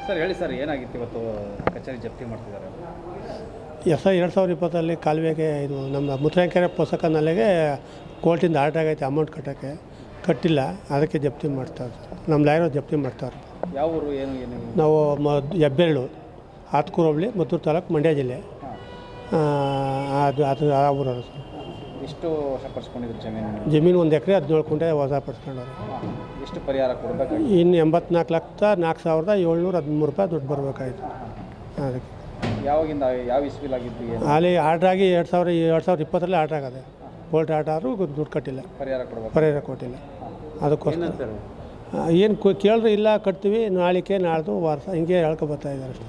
Sir ಹೇಳಿ sir, ಏನಾಗಿತ್ತು ಇವತ್ತು ಕಚೇರಿ ಜಪ್ತಿ ಮಾಡ್ತಿದ್ದಾರೆ? 2020 ಕಾಲುವೆಗೆ ಇದು ನಮ್ಮ ಮುದ್ರಂಕೆರೆ ಪೋಷಕ ನಾಲೆಗೆ ಕೋರ್ಟಿಂದ ಆರ್ಡರ್ ಆಗೈತೆ ಅಮೌಂಟ್ ಕಟ್ಟೋಕ್ಕೆ, ಕಟ್ಟಿಲ್ಲ. ಅದಕ್ಕೆ ಜಪ್ತಿ ಮಾಡ್ತಾರೆ. ನಮ್ಮ ಲಾಯರ್ ಜಪ್ತಿ ಮಾಡ್ತಾರೆ. ಯಾವ ಊರು, ಏನು ಏನು? ನಾವು ಹೆಬ್ಬೆರಳು, ಆತ್ಕೂರು ಹೋಬಳಿ, ಮದ್ದೂರು ತಾಲೂಕು, ಮಂಡ್ಯ ಜಿಲ್ಲೆ. ಅದು ಆ ಊರವರು ಸರ್. ಎಷ್ಟು ವಶಪಡಿಸ್ಕೊಂಡಿದ್ರು ಜಮೀನು 1 ಎಕರೆ 17 ಕುಂಟೆ ವಶಪಡಿಸ್ಕೊಂಡವ್ರು. ಎಷ್ಟು ಪರಿಹಾರ ಕೊಡಬೇಕು? ಇನ್ನು 84,04,713 ರೂಪಾಯಿ ದುಡ್ಡು ಬರಬೇಕಾಯ್ತು. ಅದಕ್ಕೆ ಯಾವಾಗಿಂದ ಯಾವ ಇಸ್ವಿಲಾಗಿದ್ದು? ಅಲ್ಲಿ ಆರ್ಡ್ರ್ ಆಗಿ 2020 ಆರ್ಡ್ರ್ ಆಗದೆ. ಕೋರ್ಟ್ ಆರ್ಡ್ರ್ ಆದರೂ ದುಡ್ಡು ಕಟ್ಟಿಲ್ಲ, ಪರಿಹಾರ ಕೊಟ್ಟಿಲ್ಲ. ಅದಕ್ಕೋಸ್ಕರ ಏನು ಕೇಳಿದ್ರೆ ಇಲ್ಲ ಕಟ್ತೀವಿ, ನಾಳಿಕೆ ನಾಳ್ದು ವಾರ ಹಿಂಗೆ ಹೇಳ್ಕೊಬರ್ತಾ ಇದ್ದಾರೆ ಅಷ್ಟೇ.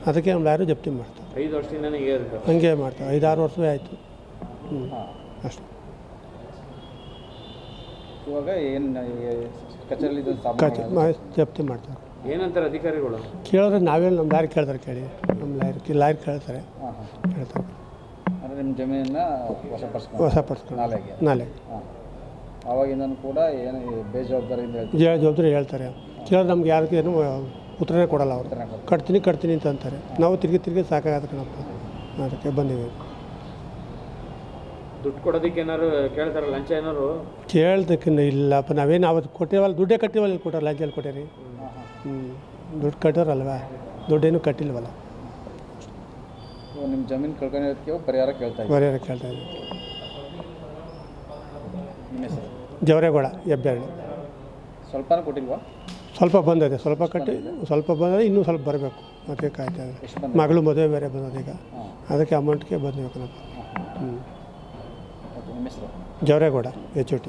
ಅದಕ್ಕೆ ನಮ್ಮ ಯಾರು ಜಪ್ತಿ ಮಾಡ್ತಾರೆ. 5 ವರ್ಷದಿಂದನೇ ಹಂಗೆ ಮಾಡ್ತಾರೆ. 5-6 ವರ್ಷವೇ ಆಯಿತು. ಅಷ್ಟೇ. ಇವಾಗ ಏನು ಕಚೇರಿಯಲ್ಲಿ ಜಪ್ತಿ ಮಾಡ್ತಾರೆ. ಏನಂತಾರೆ ಅಧಿಕಾರಿಗಳು? ಕೇಳಿದ್ರೆ ನಾವೇನು ನಮ್ಮ ಲಾಯರ್ ಕೇಳ್ತಾರೆ, ಕೇಳಿ ನಮ್ಮ ಲಾಯರ್ ಕೇಳ್ತಾರೆ. ಅಂದರೆ ನಿಮ್ಮ ಜಮೀನನ್ನು ವಶಪಡಿಸ್ಕೊಂಡು ನಾಳೆ ಆವಾಗಿಂದನೂ ಕೂಡ ಏನು ಬೇಜವಾಬ್ದಾರಿಯಿಂದ ಹೇಳ್ತಾರೆ. ಕೇಳಿದ್ರೆ ನಮ್ಗೆ ಯಾರಿಗೇನು ಉತ್ತರನೇ ಕೊಡಲ್ಲ. ಅವ್ರು ಕಟ್ತೀನಿ ಅಂತ ಅಂತಾರೆ. ನಾವು ತಿರುಗಿ ಸಾಕಾಗತ್ತೆ ಕಣಪ್ಪ, ಅದಕ್ಕೆ ಬಂದಿದ್ದೀವಿ. ದುಡ್ಡು ಕೊಡೋದಕ್ಕೆ ಏನಾದ್ರು ಕೇಳ್ತಾರೆ? ಲಂಚ ಏನಾದ್ರು ಕೇಳ್ದಕ್ಕೆ ಇಲ್ಲಪ್ಪ, ನಾವೇನು ಅವತ್ತು ಕೊಟ್ಟಿವಲ್ಲ, ದುಡ್ಡೇ ಕಟ್ಟಿವಲ್ಲ. ಕೊಟ್ಟಾರ ಲಂಚಲ್ಲಿ ಕೊಟ್ಟಿರಿ. ದುಡ್ಡು ಕಟ್ಟೋರಲ್ವಾ, ದುಡ್ಡೇನು ಕಟ್ಟಿಲ್ವಲ್ಲ. ನಿಮ್ಮ ಜಮೀನು ಕಳ್ಕೊಂಡಿರೋದಕ್ಕೆ ಪರಿಹಾರ ಕೇಳ್ತಾ ಇದ್ದೀವಿ. ಜವರೇಗೌಡ, ಹೆಬ್ಬೆರಳು. ಸ್ವಲ್ಪನೂ ಕೊಟ್ಟಿಲ್ವಾ? ಸ್ವಲ್ಪ ಬಂದಿದೆ, ಸ್ವಲ್ಪ ಬಂದಿದೆ, ಇನ್ನೂ ಸ್ವಲ್ಪ ಬರಬೇಕು. ಮತ್ತೆ ಕಾಯ್ತಾ ಇದೆ. ಮಗಳು ಮದುವೆ ಬೇರೆ ಬಂದದೀಗ, ಅದಕ್ಕೆ ಅಮೌಂಟ್ಗೆ ಬಂದಿಬೇಕು ನಾವು. ಜವರೇಗೌಡ, HOT.